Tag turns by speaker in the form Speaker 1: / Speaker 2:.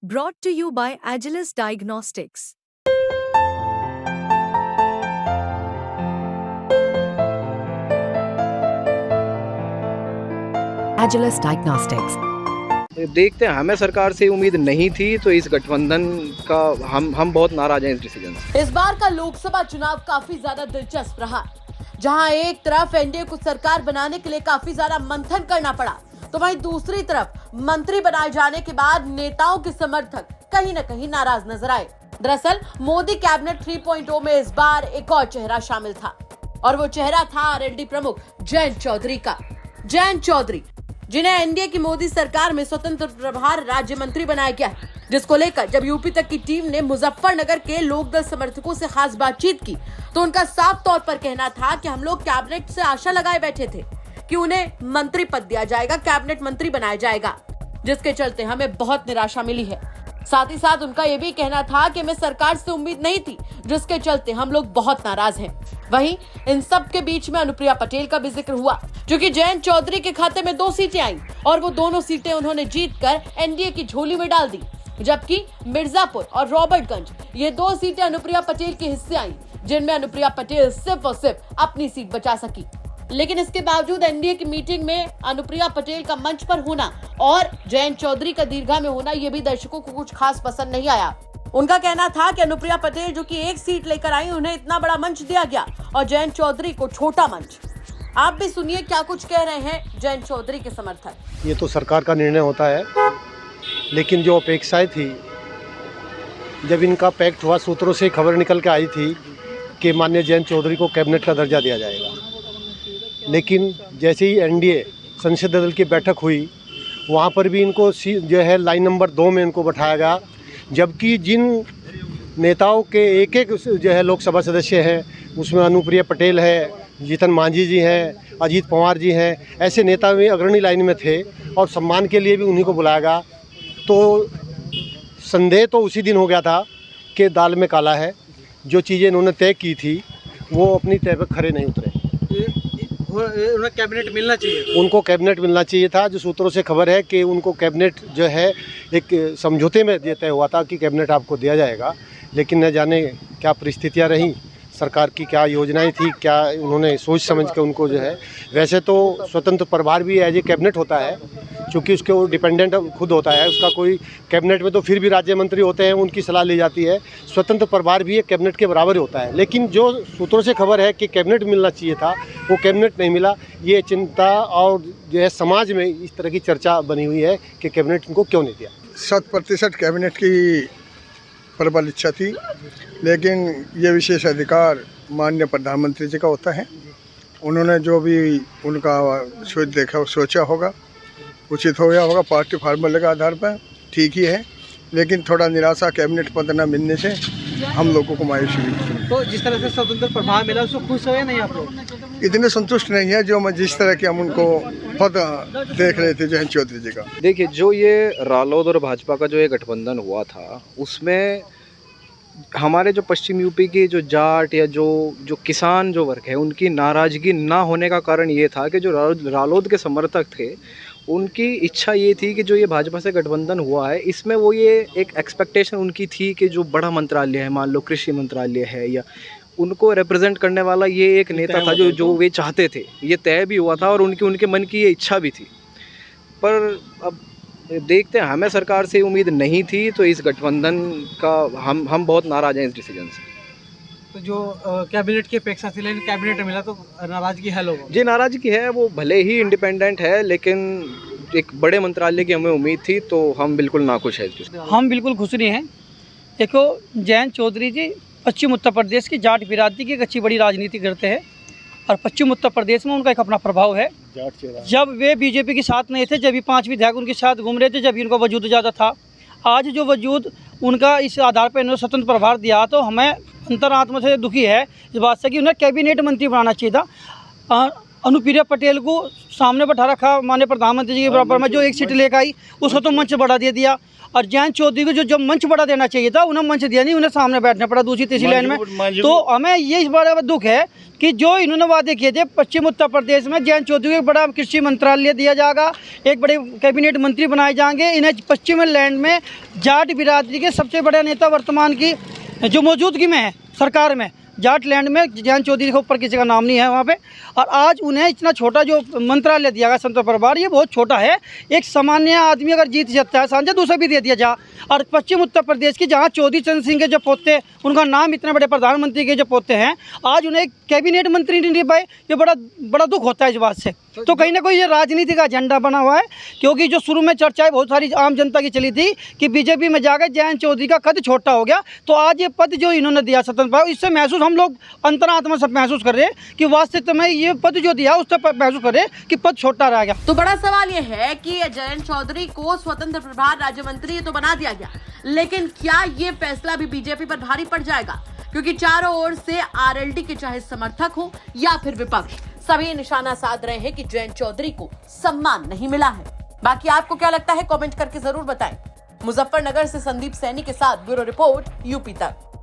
Speaker 1: Brought to you by Agilus Diagnostics.
Speaker 2: Agilus Diagnostics.
Speaker 3: देखते हैं, हमें सरकार से उम्मीद नहीं थी, तो इस गठबंधन का हम बहुत नाराज हैं इस डिसीजन से।
Speaker 4: इस बार का लोकसभा चुनाव काफी ज्यादा दिलचस्प रहा, जहां एक तरफ एनडीए को सरकार बनाने के लिए काफी ज्यादा मंथन करना पड़ा, तो वहीं दूसरी तरफ मंत्री बनाए जाने के बाद नेताओं के समर्थक कहीं न कहीं नाराज नजर आए। दरअसल मोदी कैबिनेट 3.0 में इस बार एक और चेहरा शामिल था, और वो चेहरा था आरएलडी प्रमुख जयंत चौधरी का। जयंत चौधरी, जिन्हें एनडीए की मोदी सरकार में स्वतंत्र प्रभार राज्य मंत्री बनाया गया, जिसको लेकर जब यूपी तक की टीम ने मुजफ्फरनगर के लोकदल समर्थकों से खास बातचीत की, तो उनका साफ तौर पर कहना था कि हम लोग कैबिनेट से आशा लगाए बैठे थे कि उन्हें मंत्री पद दिया जाएगा, कैबिनेट मंत्री बनाया जाएगा, जिसके चलते हमें बहुत निराशा मिली है। साथ ही साथ उनका यह भी कहना था कि हमें सरकार से उम्मीद नहीं थी, जिसके चलते हम लोग बहुत नाराज हैं। वहीं इन सब के बीच में अनुप्रिया पटेल का भी जिक्र हुआ, क्योंकि जयंत चौधरी के खाते में 2 सीटें आई और वो दोनों सीटें उन्होंने जीतकर एनडीए की झोली में डाल दी, जबकि मिर्जापुर और रॉबर्टगंज ये 2 सीटें अनुप्रिया पटेल के हिस्से आई, जिनमें अनुप्रिया पटेल सिर्फ और सिर्फ अपनी सीट बचा सकी। लेकिन इसके बावजूद एनडीए की मीटिंग में अनुप्रिया पटेल का मंच पर होना और जयंत चौधरी का दीर्घा में होना, ये भी दर्शकों को कुछ खास पसंद नहीं आया। उनका कहना था कि अनुप्रिया पटेल जो कि 1 सीट लेकर आई, उन्हें इतना बड़ा मंच दिया गया और जयंत चौधरी को छोटा मंच। आप भी सुनिए क्या कुछ कह रहे हैं जयंत चौधरी के समर्थक।
Speaker 5: ये तो सरकार का निर्णय होता है, लेकिन जो अपेक्षाएं थी, जब इनका पैक्ट हुआ, सूत्रों से खबर निकल के आई थी कि माननीय जयंत चौधरी को कैबिनेट का दर्जा दिया जाएगा, लेकिन जैसे ही एनडीए संसदीय दल की बैठक हुई, वहाँ पर भी इनको जो है लाइन नंबर 2 में इनको बैठाया गया, जबकि जिन नेताओं के एक जो है लोकसभा सदस्य हैं, उसमें अनुप्रिया पटेल है, जीतन मांझी जी हैं, अजीत पवार जी हैं, ऐसे नेता भी अग्रणी लाइन में थे और सम्मान के लिए भी उन्हीं को बुलाया गया। तो संदेह तो उसी दिन हो गया था कि दाल में काला है। जो चीज़ें इन्होंने तय की थी वो अपनी तय पर खरे नहीं उतरे।
Speaker 6: उन्हें कैबिनेट मिलना चाहिए,
Speaker 5: उनको कैबिनेट मिलना चाहिए था। जो सूत्रों से खबर है कि उनको कैबिनेट जो है एक समझौते में तय हुआ था कि कैबिनेट आपको दिया जाएगा, लेकिन न जाने क्या परिस्थितियां रहीं, सरकार की क्या योजनाएं थी, क्या उन्होंने सोच समझ के उनको जो है, वैसे तो स्वतंत्र प्रभार भी एज ए कैबिनेट होता है, क्योंकि उसके वो डिपेंडेंट खुद होता है, उसका कोई कैबिनेट में तो फिर भी राज्य मंत्री होते हैं, उनकी सलाह ली जाती है। स्वतंत्र प्रभार भी एक कैबिनेट के बराबर होता है, लेकिन जो सूत्रों से खबर है कि कैबिनेट मिलना चाहिए था, वो कैबिनेट नहीं मिला। ये चिंता और जो है समाज में इस तरह की चर्चा बनी हुई है कि कैबिनेट इनको क्यों नहीं दिया।
Speaker 7: 100% कैबिनेट की प्रबल इच्छा थी, लेकिन ये विशेष अधिकार माननीय प्रधानमंत्री जी का होता है। उन्होंने जो भी उनका सोच देखा, सोचा होगा, उचित हो गया होगा। पार्टी फार्मूले के आधार पर ठीक ही है, लेकिन थोड़ा निराशा कैबिनेट पद न मिलने से हम लोगों को मायूसी हुई।
Speaker 6: तो जिस तरह से स्वतंत्र प्रभाव मिला, उसको खुश हो या नहीं आप लोग?
Speaker 7: इतने संतुष्ट नहीं है जो मैं जिस तरह के हम उनको पद देख रहे थे जयंत चौधरी जी का।
Speaker 3: देखिए, जो ये रालोद और भाजपा का जो ये गठबंधन हुआ था, उसमें हमारे जो पश्चिम यूपी के जो जाट या जो किसान जो वर्ग है, उनकी नाराज़गी ना होने का कारण ये था कि जो रालोद के समर्थक थे, उनकी इच्छा ये थी कि जो ये भाजपा से गठबंधन हुआ है, इसमें वो ये एक एक्सपेक्टेशन उनकी थी कि जो बड़ा मंत्रालय है, मान लो कृषि मंत्रालय है, या उनको रिप्रेजेंट करने वाला ये एक नेता था जो वे चाहते थे, ये तय भी हुआ था और उनके मन की ये इच्छा भी थी। पर अब देखते हैं, हमें सरकार से उम्मीद नहीं थी, तो इस गठबंधन का हम बहुत नाराज हैं इस डिसीजन से।
Speaker 6: तो जो कैबिनेट की अपेक्षा थी, लेकिन कैबिनेट मिला तो नाराजगी है लोगों
Speaker 3: जी, नाराजगी है। वो भले ही इंडिपेंडेंट है, लेकिन एक बड़े मंत्रालय की हमें उम्मीद थी, तो हम बिल्कुल नाखुश है।
Speaker 8: हम बिल्कुल खुश नहीं हैं। देखो, जयंत चौधरी जी पश्चिम उत्तर प्रदेश की जाट बिरादरी की एक अच्छी बड़ी राजनीति करते हैं, और पश्चिम उत्तर प्रदेश में उनका एक अपना प्रभाव है। जब वे बीजेपी के साथ नहीं थे, जब भी 5 विधायक उनके साथ घूम रहे थे, जब भी उनका वजूद ज़्यादा था। आज जो वजूद उनका इस आधार पर इन्होंने स्वतंत्र प्रभार दिया, तो हमें अंतरात्मा से दुखी है इस बात से कि उन्हें कैबिनेट मंत्री बनाना चाहिए था। अनुप्रिया पटेल को सामने बैठा रखा माननीय प्रधानमंत्री जी के बराबर में, जो 1 सीट लेकर आई, उसको तो मंच बढ़ा दे दिया। और जयंत चौधरी को जो मंच बड़ा देना चाहिए था उन्हें मंच दिया नहीं, उन्हें सामने बैठना पड़ा दूसरी तीसरी लाइन में। तो हमें ये इस बड़ा दुख है कि जो इन्होंने वादे किए थे पश्चिम उत्तर प्रदेश में जयंत चौधरी को एक बड़ा कृषि मंत्रालय दिया जाएगा, एक बड़े कैबिनेट मंत्री बनाए जाएंगे, इन्हें पश्चिम लैंड में जाट बिरादरी के सबसे बड़े नेता वर्तमान की जो मौजूदगी में है सरकार में, जाट लैंड में जयंत चौधरी के ऊपर किसी का नाम नहीं है वहाँ पे। और आज उन्हें इतना छोटा जो मंत्रालय दिया गया संत परिवार, ये बहुत छोटा है। एक सामान्य आदमी अगर जीत जाता है सांसद, उसे भी दे दिया जा। और पश्चिम उत्तर प्रदेश की जहाँ चौधरी चरण सिंह के जो पोते, उनका नाम इतने बड़े प्रधानमंत्री के जो पोते हैं, आज उन्हें कैबिनेट मंत्री नहीं दे पाए, ये बड़ा दुख होता है इस बात से। तो कहीं ना कहीं ये राजनीति का एजेंडा बना हुआ है, क्योंकि जो शुरू में चर्चाएं बहुत सारी आम जनता की चली थी कि बीजेपी में जाकर जयंत चौधरी का कद छोटा हो गया, तो आज ये पद जो इन्होंने दिया स्वतंत्र भाव, इससे महसूस हम लोग अंतरात्मा सब महसूस कर रहे हैं कि वास्तविक में ये पद जो दिया उससे महसूस कर रहे हैं कि पद छोटा रह गया।
Speaker 4: तो बड़ा सवाल ये है कि जयंत चौधरी को स्वतंत्र प्रभार राज्य मंत्री तो बना दिया गया, लेकिन क्या ये फैसला भी बीजेपी पर भारी पड़ जाएगा? क्योंकि चारों ओर से आरएलडी के चाहे समर्थक हो या फिर विपक्ष, सभी निशाना साध रहे हैं कि जयंत चौधरी को सम्मान नहीं मिला है। बाकी आपको क्या लगता है, कमेंट करके जरूर बताएं। मुजफ्फरनगर से संदीप सैनी के साथ ब्यूरो रिपोर्ट यूपी तक।